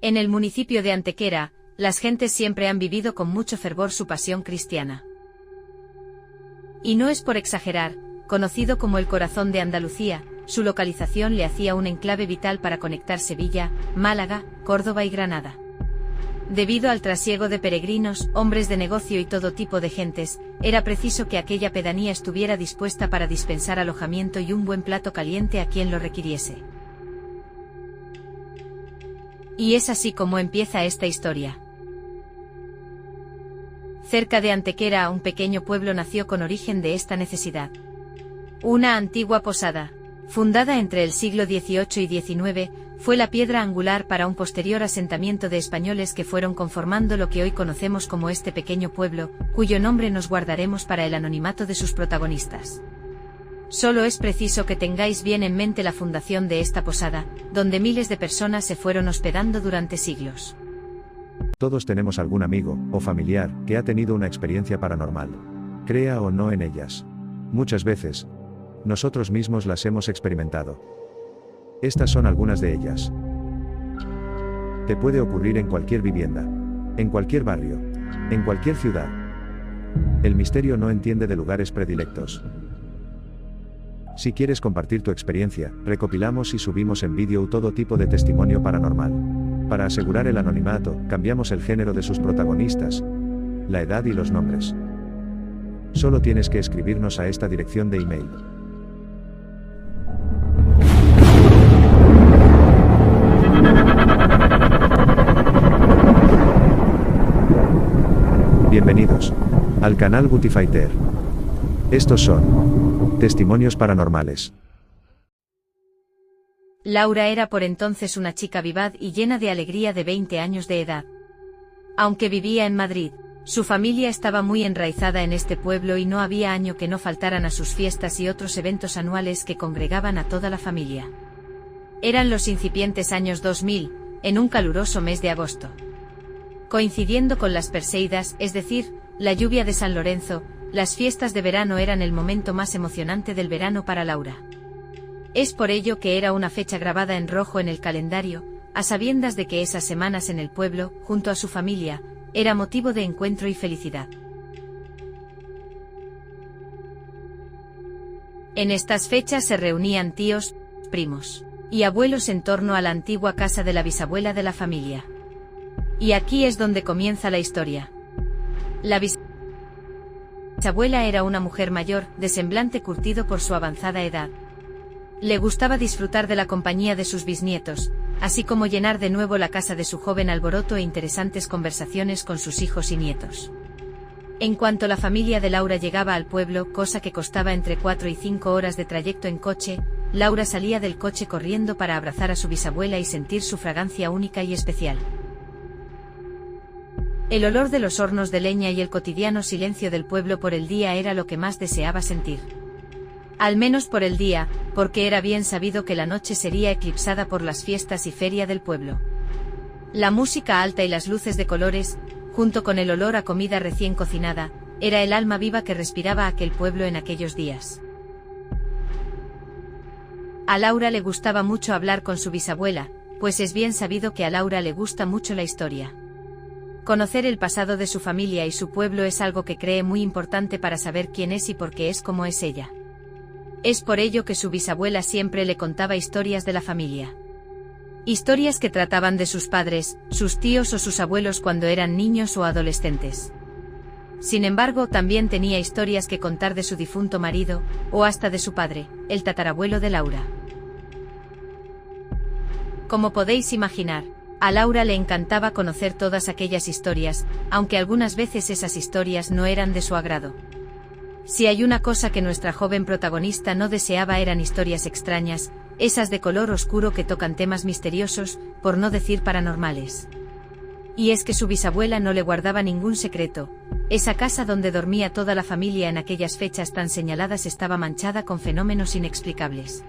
En el municipio de Antequera, las gentes siempre han vivido con mucho fervor su pasión cristiana. Y no es por exagerar, conocido como el corazón de Andalucía, su localización le hacía un enclave vital para conectar Sevilla, Málaga, Córdoba y Granada. Debido al trasiego de peregrinos, hombres de negocio y todo tipo de gentes, era preciso que aquella pedanía estuviera dispuesta para dispensar alojamiento y un buen plato caliente a quien lo requiriese. Y es así como empieza esta historia. Cerca de Antequera, un pequeño pueblo nació con origen de esta necesidad. Una antigua posada, fundada entre el siglo XVIII y XIX, fue la piedra angular para un posterior asentamiento de españoles que fueron conformando lo que hoy conocemos como este pequeño pueblo, cuyo nombre nos guardaremos para el anonimato de sus protagonistas. Solo es preciso que tengáis bien en mente la fundación de esta posada, donde miles de personas se fueron hospedando durante siglos. Todos tenemos algún amigo o familiar que ha tenido una experiencia paranormal. Crea o no en ellas. Muchas veces, nosotros mismos las hemos experimentado. Estas son algunas de ellas. Te puede ocurrir en cualquier vivienda, en cualquier barrio, en cualquier ciudad. El misterio no entiende de lugares predilectos. Si quieres compartir tu experiencia, recopilamos y subimos en vídeo todo tipo de testimonio paranormal. Para asegurar el anonimato, cambiamos el género de sus protagonistas, la edad y los nombres. Solo tienes que escribirnos a esta dirección de email. Bienvenidos al canal Butifighter. Estos son testimonios paranormales. Laura era por entonces una chica vivaz y llena de alegría de 20 años de edad. Aunque vivía en Madrid, su familia estaba muy enraizada en este pueblo y no había año que no faltaran a sus fiestas y otros eventos anuales que congregaban a toda la familia. Eran los incipientes años 2000, en un caluroso mes de agosto. Coincidiendo con las Perseidas, es decir, la lluvia de San Lorenzo, las fiestas de verano eran el momento más emocionante del verano para Laura. Es por ello que era una fecha grabada en rojo en el calendario, a sabiendas de que esas semanas en el pueblo, junto a su familia, era motivo de encuentro y felicidad. En estas fechas se reunían tíos, primos y abuelos en torno a la antigua casa de la bisabuela de la familia. Y aquí es donde comienza la historia. La bisabuela era una mujer mayor, de semblante curtido por su avanzada edad. Le gustaba disfrutar de la compañía de sus bisnietos, así como llenar de nuevo la casa de su joven alboroto e interesantes conversaciones con sus hijos y nietos. En cuanto la familia de Laura llegaba al pueblo, cosa que costaba entre 4 y 5 horas de trayecto en coche, Laura salía del coche corriendo para abrazar a su bisabuela y sentir su fragancia única y especial. El olor de los hornos de leña y el cotidiano silencio del pueblo por el día era lo que más deseaba sentir. Al menos por el día, porque era bien sabido que la noche sería eclipsada por las fiestas y feria del pueblo. La música alta y las luces de colores, junto con el olor a comida recién cocinada, era el alma viva que respiraba aquel pueblo en aquellos días. A Laura le gustaba mucho hablar con su bisabuela, pues es bien sabido que a Laura le gusta mucho la historia. Conocer el pasado de su familia y su pueblo es algo que cree muy importante para saber quién es y por qué es como es ella. Es por ello que su bisabuela siempre le contaba historias de la familia. Historias que trataban de sus padres, sus tíos o sus abuelos cuando eran niños o adolescentes. Sin embargo, también tenía historias que contar de su difunto marido, o hasta de su padre, el tatarabuelo de Laura. Como podéis imaginar, a Laura le encantaba conocer todas aquellas historias, aunque algunas veces esas historias no eran de su agrado. Si hay una cosa que nuestra joven protagonista no deseaba eran historias extrañas, esas de color oscuro que tocan temas misteriosos, por no decir paranormales. Y es que su bisabuela no le guardaba ningún secreto, esa casa donde dormía toda la familia en aquellas fechas tan señaladas estaba manchada con fenómenos inexplicables.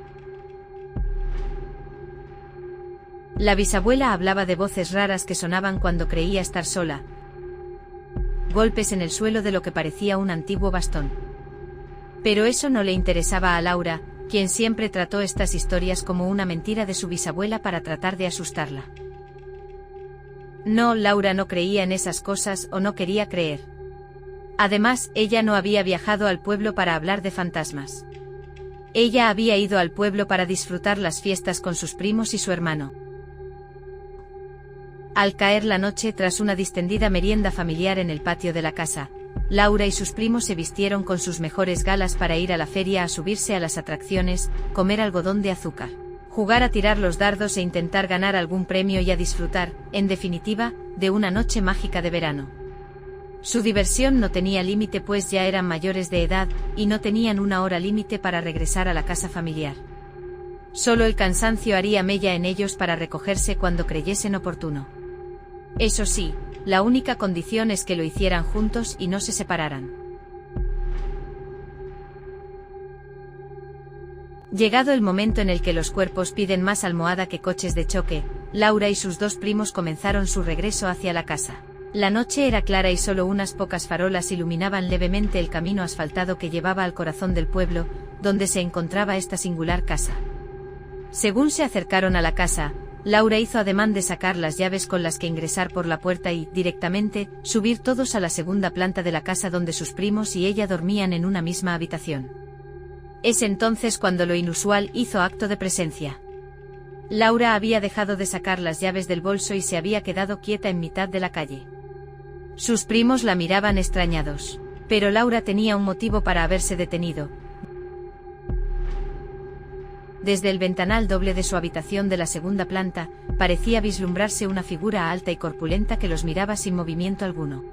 La bisabuela hablaba de voces raras que sonaban cuando creía estar sola, golpes en el suelo de lo que parecía un antiguo bastón. Pero eso no le interesaba a Laura, quien siempre trató estas historias como una mentira de su bisabuela para tratar de asustarla. No, Laura no creía en esas cosas o no quería creer. Además, ella no había viajado al pueblo para hablar de fantasmas. Ella había ido al pueblo para disfrutar las fiestas con sus primos y su hermano. Al caer la noche, tras una distendida merienda familiar en el patio de la casa, Laura y sus primos se vistieron con sus mejores galas para ir a la feria a subirse a las atracciones, comer algodón de azúcar, jugar a tirar los dardos e intentar ganar algún premio y a disfrutar, en definitiva, de una noche mágica de verano. Su diversión no tenía límite pues ya eran mayores de edad, y no tenían una hora límite para regresar a la casa familiar. Solo el cansancio haría mella en ellos para recogerse cuando creyesen oportuno. Eso sí, la única condición es que lo hicieran juntos y no se separaran. Llegado el momento en el que los cuerpos piden más almohada que coches de choque, Laura y sus dos primos comenzaron su regreso hacia la casa. La noche era clara y solo unas pocas farolas iluminaban levemente el camino asfaltado que llevaba al corazón del pueblo, donde se encontraba esta singular casa. Según se acercaron a la casa, Laura hizo ademán de sacar las llaves con las que ingresar por la puerta y, directamente, subir todos a la segunda planta de la casa donde sus primos y ella dormían en una misma habitación. Es entonces cuando lo inusual hizo acto de presencia. Laura había dejado de sacar las llaves del bolso y se había quedado quieta en mitad de la calle. Sus primos la miraban extrañados. Pero Laura tenía un motivo para haberse detenido. Desde el ventanal doble de su habitación de la segunda planta, parecía vislumbrarse una figura alta y corpulenta que los miraba sin movimiento alguno.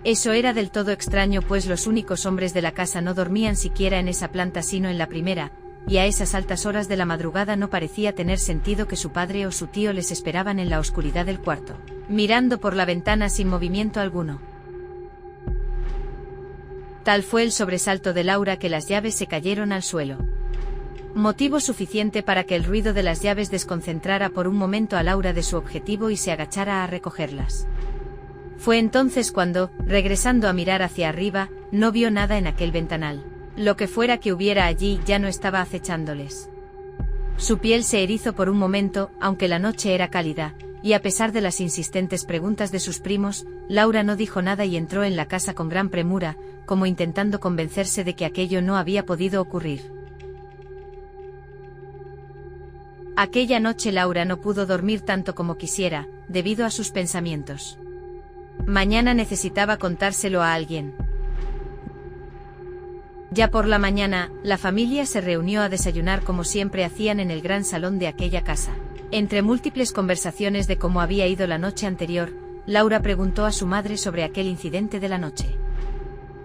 Eso era del todo extraño pues los únicos hombres de la casa no dormían siquiera en esa planta sino en la primera, y a esas altas horas de la madrugada no parecía tener sentido que su padre o su tío les esperaban en la oscuridad del cuarto, mirando por la ventana sin movimiento alguno. Tal fue el sobresalto de Laura que las llaves se cayeron al suelo. Motivo suficiente para que el ruido de las llaves desconcentrara por un momento a Laura de su objetivo y se agachara a recogerlas. Fue entonces cuando, regresando a mirar hacia arriba, no vio nada en aquel ventanal. Lo que fuera que hubiera allí ya no estaba acechándoles. Su piel se erizó por un momento, aunque la noche era cálida, y a pesar de las insistentes preguntas de sus primos, Laura no dijo nada y entró en la casa con gran premura, como intentando convencerse de que aquello no había podido ocurrir. Aquella noche Laura no pudo dormir tanto como quisiera, debido a sus pensamientos. Mañana necesitaba contárselo a alguien. Ya por la mañana, la familia se reunió a desayunar como siempre hacían en el gran salón de aquella casa. Entre múltiples conversaciones de cómo había ido la noche anterior, Laura preguntó a su madre sobre aquel incidente de la noche.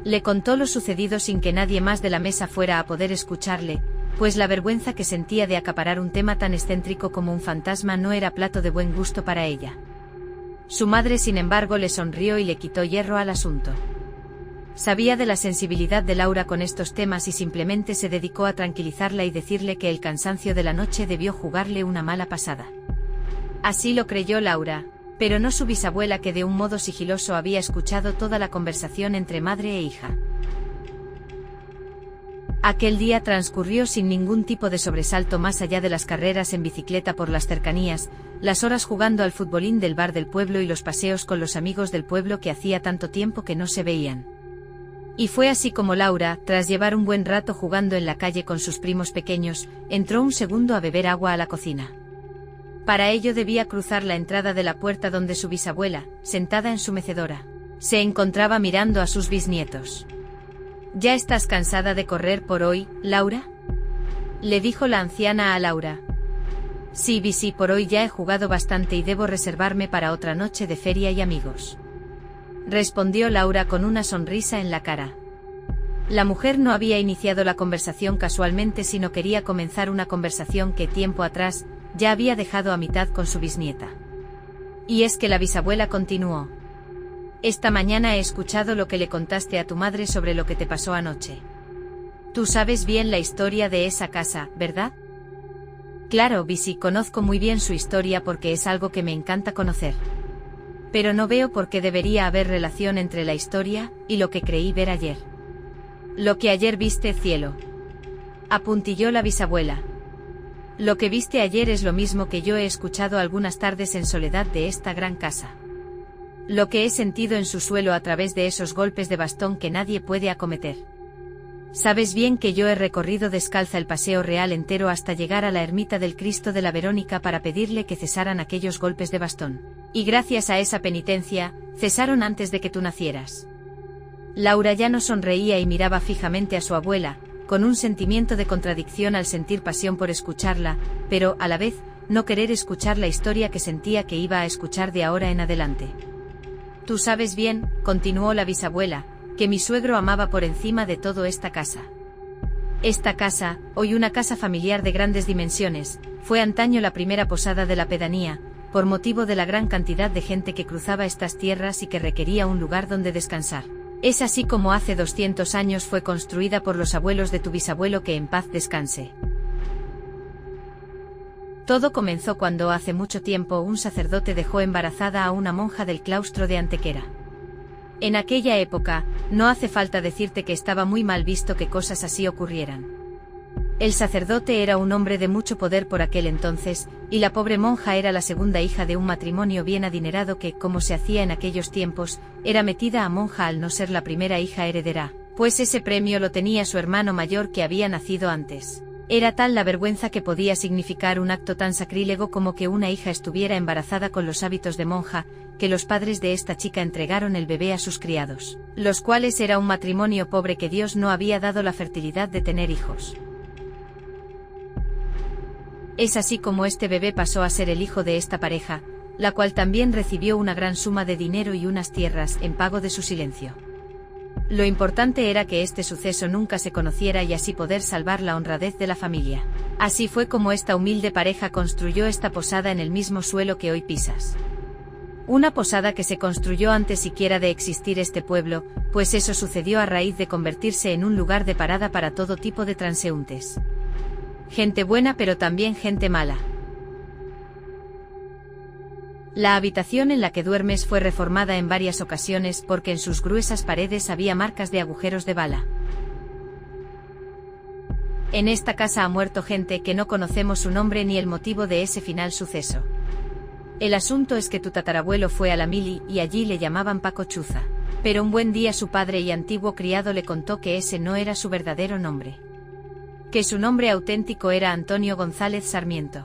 Le contó lo sucedido sin que nadie más de la mesa fuera a poder escucharle, pues la vergüenza que sentía de acaparar un tema tan excéntrico como un fantasma no era plato de buen gusto para ella. Su madre, sin embargo, le sonrió y le quitó hierro al asunto. Sabía de la sensibilidad de Laura con estos temas y simplemente se dedicó a tranquilizarla y decirle que el cansancio de la noche debió jugarle una mala pasada. Así lo creyó Laura, pero no su bisabuela, que de un modo sigiloso había escuchado toda la conversación entre madre e hija. Aquel día transcurrió sin ningún tipo de sobresalto más allá de las carreras en bicicleta por las cercanías, las horas jugando al futbolín del bar del pueblo y los paseos con los amigos del pueblo que hacía tanto tiempo que no se veían. Y fue así como Laura, tras llevar un buen rato jugando en la calle con sus primos pequeños, entró un segundo a beber agua a la cocina. Para ello debía cruzar la entrada de la puerta donde su bisabuela, sentada en su mecedora, se encontraba mirando a sus bisnietos. ¿Ya estás cansada de correr por hoy, Laura?, le dijo la anciana a Laura. Sí, Bisi, por hoy ya he jugado bastante y debo reservarme para otra noche de feria y amigos, respondió Laura con una sonrisa en la cara. La mujer no había iniciado la conversación casualmente, sino quería comenzar una conversación que tiempo atrás ya había dejado a mitad con su bisnieta. Y es que la bisabuela continuó. Esta mañana he escuchado lo que le contaste a tu madre sobre lo que te pasó anoche. Tú sabes bien la historia de esa casa, ¿verdad? Claro, Bisi, conozco muy bien su historia porque es algo que me encanta conocer. Pero no veo por qué debería haber relación entre la historia y lo que creí ver ayer. Lo que ayer viste, cielo, apuntilló la bisabuela. Lo que viste ayer es lo mismo que yo he escuchado algunas tardes en soledad de esta gran casa. Lo que he sentido en su suelo a través de esos golpes de bastón que nadie puede acometer. Sabes bien que yo he recorrido descalza el Paseo Real entero hasta llegar a la ermita del Cristo de la Verónica para pedirle que cesaran aquellos golpes de bastón. Y gracias a esa penitencia, cesaron antes de que tú nacieras. Laura ya no sonreía y miraba fijamente a su abuela, con un sentimiento de contradicción al sentir pasión por escucharla, pero, a la vez, no querer escuchar la historia que sentía que iba a escuchar de ahora en adelante. Tú sabes bien, continuó la bisabuela, que mi suegro amaba por encima de todo esta casa. Esta casa, hoy una casa familiar de grandes dimensiones, fue antaño la primera posada de la pedanía, por motivo de la gran cantidad de gente que cruzaba estas tierras y que requería un lugar donde descansar. Es así como hace 200 años fue construida por los abuelos de tu bisabuelo, que en paz descanse. Todo comenzó cuando hace mucho tiempo un sacerdote dejó embarazada a una monja del claustro de Antequera. En aquella época, no hace falta decirte que estaba muy mal visto que cosas así ocurrieran. El sacerdote era un hombre de mucho poder por aquel entonces, y la pobre monja era la segunda hija de un matrimonio bien adinerado que, como se hacía en aquellos tiempos, era metida a monja al no ser la primera hija heredera, pues ese premio lo tenía su hermano mayor que había nacido antes. Era tal la vergüenza que podía significar un acto tan sacrílego como que una hija estuviera embarazada con los hábitos de monja, que los padres de esta chica entregaron el bebé a sus criados, los cuales era un matrimonio pobre que Dios no había dado la fertilidad de tener hijos. Es así como este bebé pasó a ser el hijo de esta pareja, la cual también recibió una gran suma de dinero y unas tierras en pago de su silencio. Lo importante era que este suceso nunca se conociera y así poder salvar la honradez de la familia. Así fue como esta humilde pareja construyó esta posada en el mismo suelo que hoy pisas. Una posada que se construyó antes siquiera de existir este pueblo, pues eso sucedió a raíz de convertirse en un lugar de parada para todo tipo de transeúntes. Gente buena pero también gente mala. La habitación en la que duermes fue reformada en varias ocasiones porque en sus gruesas paredes había marcas de agujeros de bala. En esta casa ha muerto gente que no conocemos su nombre ni el motivo de ese final suceso. El asunto es que tu tatarabuelo fue a la mili y allí le llamaban Paco Chuza. Pero un buen día su padre y antiguo criado le contó que ese no era su verdadero nombre. Que su nombre auténtico era Antonio González Sarmiento.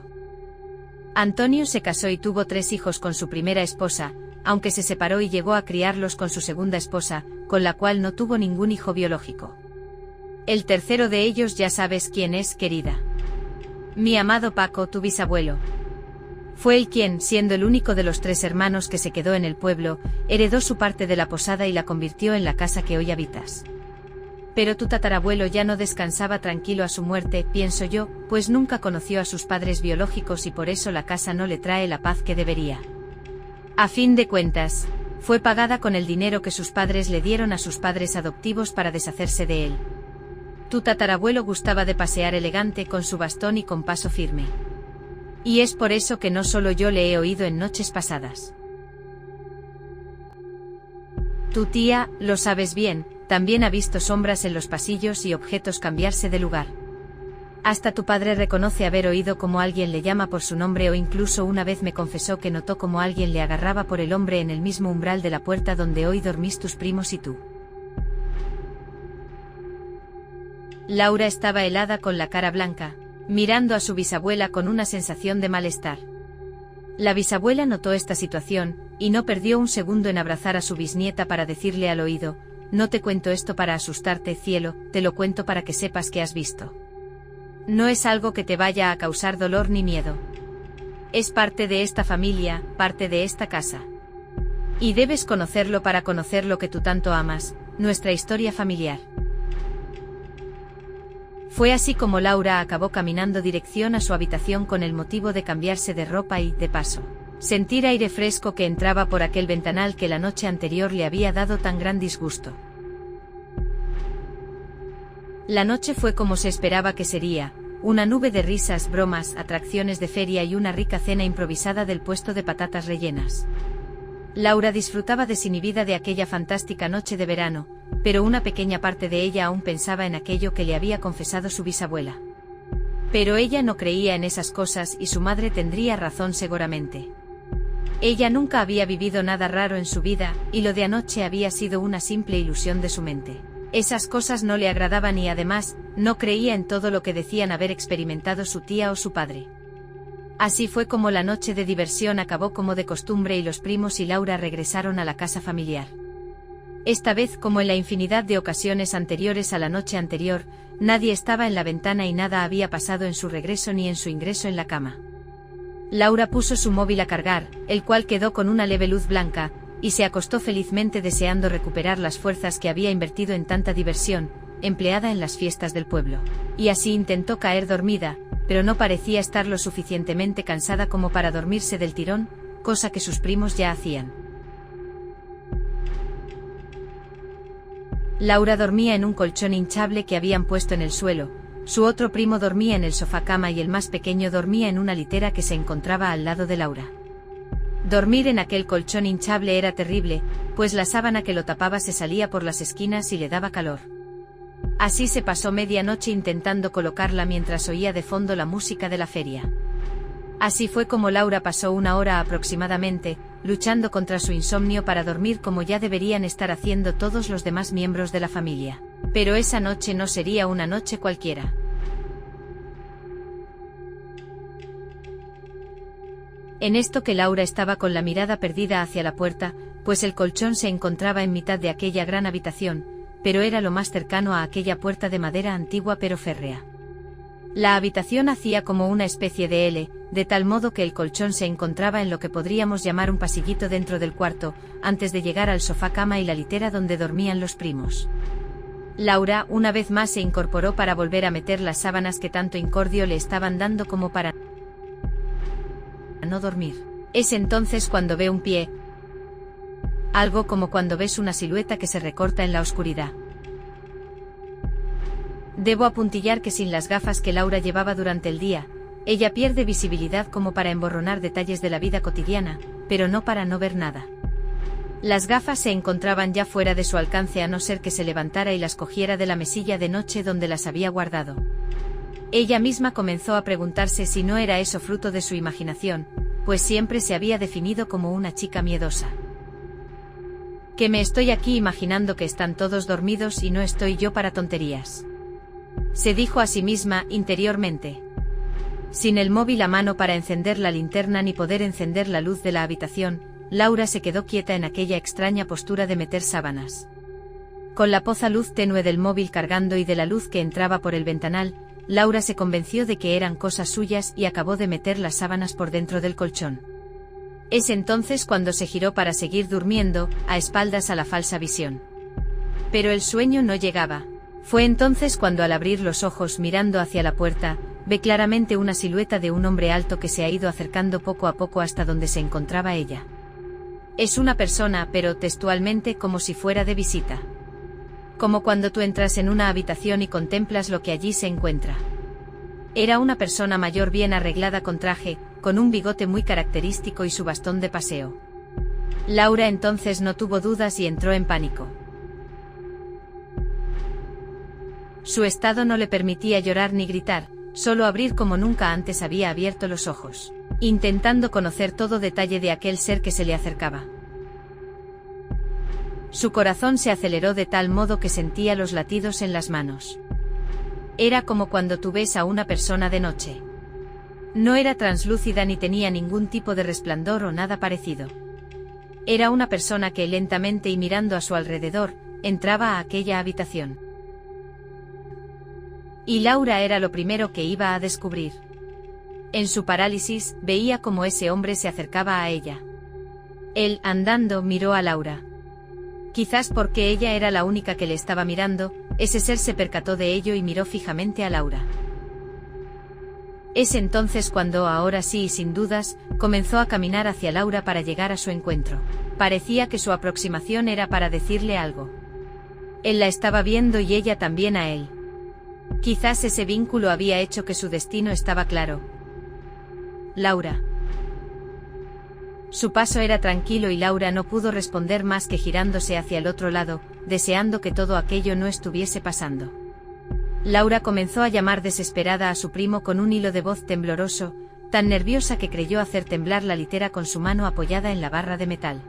Antonio se casó y tuvo 3 hijos con su primera esposa, aunque se separó y llegó a criarlos con su segunda esposa, con la cual no tuvo ningún hijo biológico. El tercero de ellos ya sabes quién es, querida. Mi amado Paco, tu bisabuelo. Fue él quien, siendo el único de los 3 hermanos que se quedó en el pueblo, heredó su parte de la posada y la convirtió en la casa que hoy habitas. Pero tu tatarabuelo ya no descansaba tranquilo a su muerte, pienso yo, pues nunca conoció a sus padres biológicos y por eso la casa no le trae la paz que debería. A fin de cuentas, fue pagada con el dinero que sus padres le dieron a sus padres adoptivos para deshacerse de él. Tu tatarabuelo gustaba de pasear elegante con su bastón y con paso firme. Y es por eso que no solo yo le he oído en noches pasadas. Tu tía, lo sabes bien, también ha visto sombras en los pasillos y objetos cambiarse de lugar. Hasta tu padre reconoce haber oído como alguien le llama por su nombre o incluso una vez me confesó que notó como alguien le agarraba por el hombro en el mismo umbral de la puerta donde hoy dormís tus primos y tú. Laura estaba helada con la cara blanca, mirando a su bisabuela con una sensación de malestar. La bisabuela notó esta situación, y no perdió un segundo en abrazar a su bisnieta para decirle al oído: no te cuento esto para asustarte, cielo, te lo cuento para que sepas que has visto. No es algo que te vaya a causar dolor ni miedo. Es parte de esta familia, parte de esta casa. Y debes conocerlo para conocer lo que tú tanto amas, nuestra historia familiar. Fue así como Laura acabó caminando dirección a su habitación con el motivo de cambiarse de ropa y, de paso, sentir aire fresco que entraba por aquel ventanal que la noche anterior le había dado tan gran disgusto. La noche fue como se esperaba que sería, una nube de risas, bromas, atracciones de feria y una rica cena improvisada del puesto de patatas rellenas. Laura disfrutaba desinhibida de aquella fantástica noche de verano, pero una pequeña parte de ella aún pensaba en aquello que le había confesado su bisabuela. Pero ella no creía en esas cosas y su madre tendría razón seguramente. Ella nunca había vivido nada raro en su vida, y lo de anoche había sido una simple ilusión de su mente. Esas cosas no le agradaban y además, no creía en todo lo que decían haber experimentado su tía o su padre. Así fue como la noche de diversión acabó como de costumbre y los primos y Laura regresaron a la casa familiar. Esta vez, como en la infinidad de ocasiones anteriores a la noche anterior, nadie estaba en la ventana y nada había pasado en su regreso ni en su ingreso en la cama. Laura puso su móvil a cargar, el cual quedó con una leve luz blanca, y se acostó felizmente deseando recuperar las fuerzas que había invertido en tanta diversión, empleada en las fiestas del pueblo. Y así intentó caer dormida, pero no parecía estar lo suficientemente cansada como para dormirse del tirón, cosa que sus primos ya hacían. Laura dormía en un colchón hinchable que habían puesto en el suelo, su otro primo dormía en el sofá cama y el más pequeño dormía en una litera que se encontraba al lado de Laura. Dormir en aquel colchón hinchable era terrible, pues la sábana que lo tapaba se salía por las esquinas y le daba calor. Así se pasó media noche intentando colocarla mientras oía de fondo la música de la feria. Así fue como Laura pasó una hora aproximadamente, luchando contra su insomnio para dormir como ya deberían estar haciendo todos los demás miembros de la familia. Pero esa noche no sería una noche cualquiera. En esto que Laura estaba con la mirada perdida hacia la puerta, pues el colchón se encontraba en mitad de aquella gran habitación, pero era lo más cercano a aquella puerta de madera antigua pero férrea. La habitación hacía como una especie de L, de tal modo que el colchón se encontraba en lo que podríamos llamar un pasillito dentro del cuarto, antes de llegar al sofá cama y la litera donde dormían los primos. Laura, una vez más, se incorporó para volver a meter las sábanas que tanto incordio le estaban dando como para no dormir. Es entonces cuando ve un pie, algo como cuando ves una silueta que se recorta en la oscuridad. Debo apuntillar que sin las gafas que Laura llevaba durante el día, ella pierde visibilidad como para emborronar detalles de la vida cotidiana, pero no para no ver nada. Las gafas se encontraban ya fuera de su alcance a no ser que se levantara y las cogiera de la mesilla de noche donde las había guardado. Ella misma comenzó a preguntarse si no era eso fruto de su imaginación, pues siempre se había definido como una chica miedosa. Que me estoy aquí imaginando que están todos dormidos y no estoy yo para tonterías. Se dijo a sí misma interiormente. Sin el móvil a mano para encender la linterna ni poder encender la luz de la habitación, Laura se quedó quieta en aquella extraña postura de meter sábanas. Con la poza luz tenue del móvil cargando y de la luz que entraba por el ventanal, Laura se convenció de que eran cosas suyas y acabó de meter las sábanas por dentro del colchón. Es entonces cuando se giró para seguir durmiendo, a espaldas a la falsa visión. Pero el sueño no llegaba. Fue entonces cuando al abrir los ojos mirando hacia la puerta, ve claramente una silueta de un hombre alto que se ha ido acercando poco a poco hasta donde se encontraba ella. Es una persona, pero textualmente como si fuera de visita. Como cuando tú entras en una habitación y contemplas lo que allí se encuentra. Era una persona mayor bien arreglada con traje, con un bigote muy característico y su bastón de paseo. Laura entonces no tuvo dudas y entró en pánico. Su estado no le permitía llorar ni gritar, solo abrir como nunca antes había abierto los ojos, intentando conocer todo detalle de aquel ser que se le acercaba. Su corazón se aceleró de tal modo que sentía los latidos en las manos. Era como cuando tú ves a una persona de noche. No era translúcida ni tenía ningún tipo de resplandor o nada parecido. Era una persona que lentamente y mirando a su alrededor, entraba a aquella habitación. Y Laura era lo primero que iba a descubrir. En su parálisis, veía cómo ese hombre se acercaba a ella. Él, andando, miró a Laura. Quizás porque ella era la única que le estaba mirando, ese ser se percató de ello y miró fijamente a Laura. Es entonces cuando, ahora sí y sin dudas, comenzó a caminar hacia Laura para llegar a su encuentro. Parecía que su aproximación era para decirle algo. Él la estaba viendo y ella también a él. Quizás ese vínculo había hecho que su destino estaba claro. Laura. Su paso era tranquilo y Laura no pudo responder más que girándose hacia el otro lado, deseando que todo aquello no estuviese pasando. Laura comenzó a llamar desesperada a su primo con un hilo de voz tembloroso, tan nerviosa que creyó hacer temblar la litera con su mano apoyada en la barra de metal.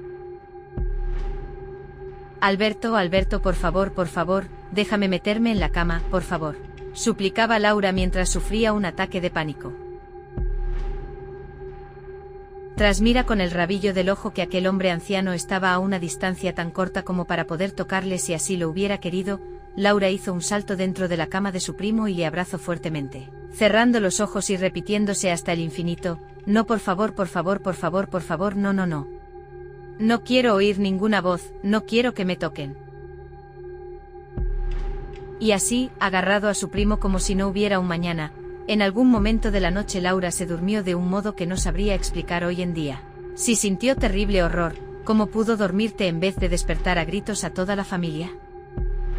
Alberto, Alberto, por favor, déjame meterme en la cama, por favor, suplicaba Laura mientras sufría un ataque de pánico. Tras mira con el rabillo del ojo que aquel hombre anciano estaba a una distancia tan corta como para poder tocarle si así lo hubiera querido, Laura hizo un salto dentro de la cama de su primo y le abrazó fuertemente, cerrando los ojos y repitiéndose hasta el infinito: no, por favor, no, no, no. No quiero oír ninguna voz, no quiero que me toquen. Y así, agarrado a su primo como si no hubiera un mañana, en algún momento de la noche Laura se durmió de un modo que no sabría explicar hoy en día. Si sintió terrible horror, ¿cómo pudo dormirte en vez de despertar a gritos a toda la familia?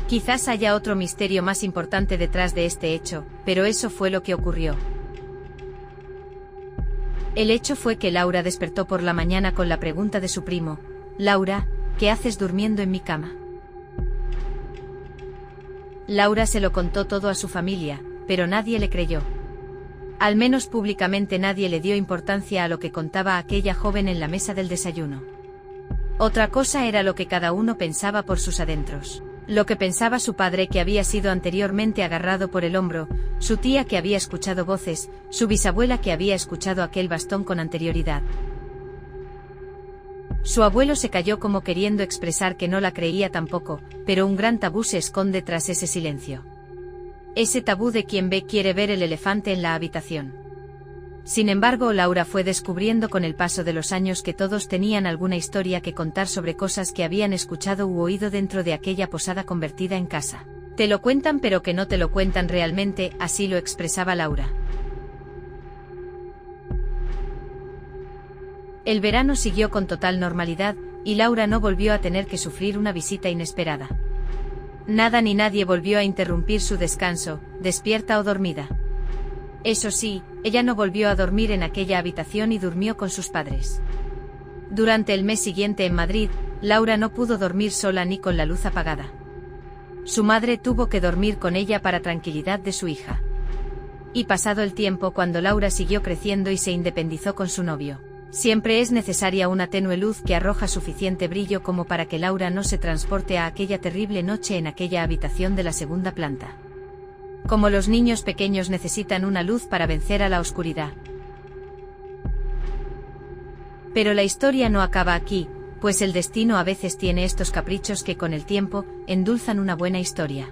Quizás haya otro misterio más importante detrás de este hecho, pero eso fue lo que ocurrió. El hecho fue que Laura despertó por la mañana con la pregunta de su primo: Laura, ¿qué haces durmiendo en mi cama? Laura se lo contó todo a su familia, pero nadie le creyó. Al menos públicamente nadie le dio importancia a lo que contaba aquella joven en la mesa del desayuno. Otra cosa era lo que cada uno pensaba por sus adentros. Lo que pensaba su padre, que había sido anteriormente agarrado por el hombro, su tía, que había escuchado voces, su bisabuela, que había escuchado aquel bastón con anterioridad. Su abuelo se calló como queriendo expresar que no la creía tampoco, pero un gran tabú se esconde tras ese silencio. Ese tabú de quien ve quiere ver el elefante en la habitación. Sin embargo, Laura fue descubriendo con el paso de los años que todos tenían alguna historia que contar sobre cosas que habían escuchado u oído dentro de aquella posada convertida en casa. Te lo cuentan pero que no te lo cuentan realmente, así lo expresaba Laura. El verano siguió con total normalidad, y Laura no volvió a tener que sufrir una visita inesperada. Nada ni nadie volvió a interrumpir su descanso, despierta o dormida. Eso sí, ella no volvió a dormir en aquella habitación y durmió con sus padres. Durante el mes siguiente en Madrid, Laura no pudo dormir sola ni con la luz apagada. Su madre tuvo que dormir con ella para tranquilidad de su hija. Y pasado el tiempo, cuando Laura siguió creciendo y se independizó con su novio, siempre es necesaria una tenue luz que arroja suficiente brillo como para que Laura no se transporte a aquella terrible noche en aquella habitación de la segunda planta. Como los niños pequeños necesitan una luz para vencer a la oscuridad. Pero la historia no acaba aquí, pues el destino a veces tiene estos caprichos que con el tiempo endulzan una buena historia.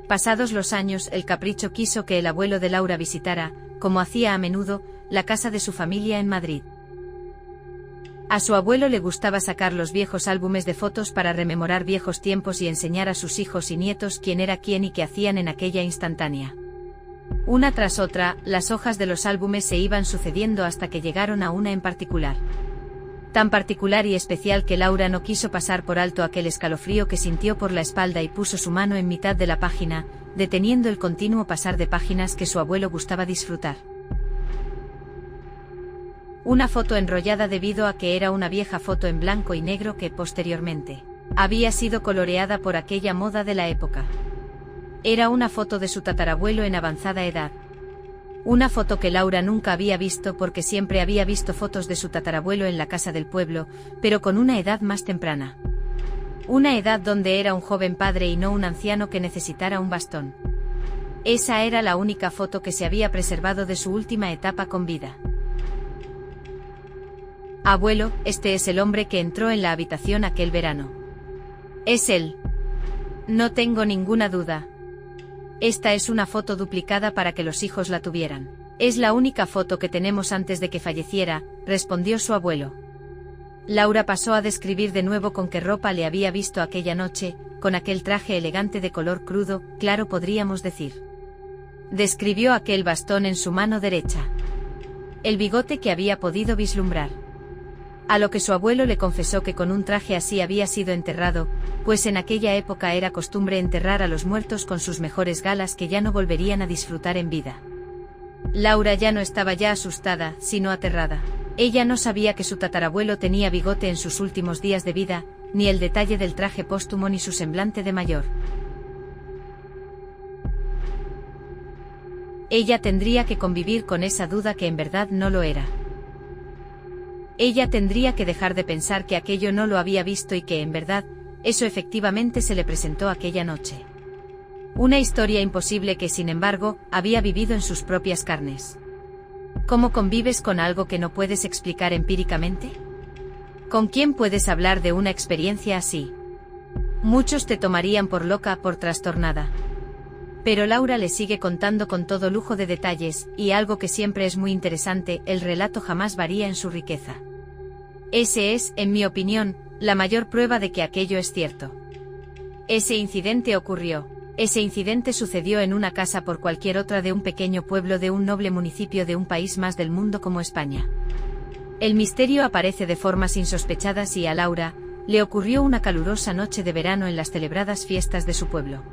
Pasados los años, el capricho quiso que el abuelo de Laura visitara, como hacía a menudo, la casa de su familia en Madrid. A su abuelo le gustaba sacar los viejos álbumes de fotos para rememorar viejos tiempos y enseñar a sus hijos y nietos quién era quién y qué hacían en aquella instantánea. Una tras otra, las hojas de los álbumes se iban sucediendo hasta que llegaron a una en particular. Tan particular y especial que Laura no quiso pasar por alto aquel escalofrío que sintió por la espalda y puso su mano en mitad de la página, deteniendo el continuo pasar de páginas que su abuelo gustaba disfrutar. Una foto enrollada debido a que era una vieja foto en blanco y negro que posteriormente había sido coloreada por aquella moda de la época. Era una foto de su tatarabuelo en avanzada edad. Una foto que Laura nunca había visto porque siempre había visto fotos de su tatarabuelo en la casa del pueblo, pero con una edad más temprana. Una edad donde era un joven padre y no un anciano que necesitara un bastón. Esa era la única foto que se había preservado de su última etapa con vida. Abuelo, este es el hombre que entró en la habitación aquel verano. Es él. No tengo ninguna duda. Esta es una foto duplicada para que los hijos la tuvieran. Es la única foto que tenemos antes de que falleciera, respondió su abuelo. Laura pasó a describir de nuevo con qué ropa le había visto aquella noche, con aquel traje elegante de color crudo, claro podríamos decir. Describió aquel bastón en su mano derecha. El bigote que había podido vislumbrar. A lo que su abuelo le confesó que con un traje así había sido enterrado, pues en aquella época era costumbre enterrar a los muertos con sus mejores galas que ya no volverían a disfrutar en vida. Laura ya no estaba ya asustada, sino aterrada. Ella no sabía que su tatarabuelo tenía bigote en sus últimos días de vida, ni el detalle del traje póstumo ni su semblante de mayor. Ella tendría que convivir con esa duda que en verdad no lo era. Ella tendría que dejar de pensar que aquello no lo había visto y que en verdad, eso efectivamente se le presentó aquella noche. Una historia imposible que sin embargo, había vivido en sus propias carnes. ¿Cómo convives con algo que no puedes explicar empíricamente? ¿Con quién puedes hablar de una experiencia así? Muchos te tomarían por loca, por trastornada. Pero Laura le sigue contando con todo lujo de detalles, y algo que siempre es muy interesante, el relato jamás varía en su riqueza. Ese es, en mi opinión, la mayor prueba de que aquello es cierto. Ese incidente ocurrió. Ese incidente sucedió en una casa por cualquier otra de un pequeño pueblo de un noble municipio de un país más del mundo como España. El misterio aparece de formas insospechadas y a Laura le ocurrió una calurosa noche de verano en las celebradas fiestas de su pueblo.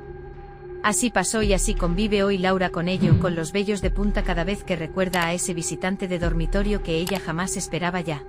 Así pasó y así convive hoy Laura con ello, con los vellos de punta cada vez que recuerda a ese visitante de dormitorio que ella jamás esperaba ya.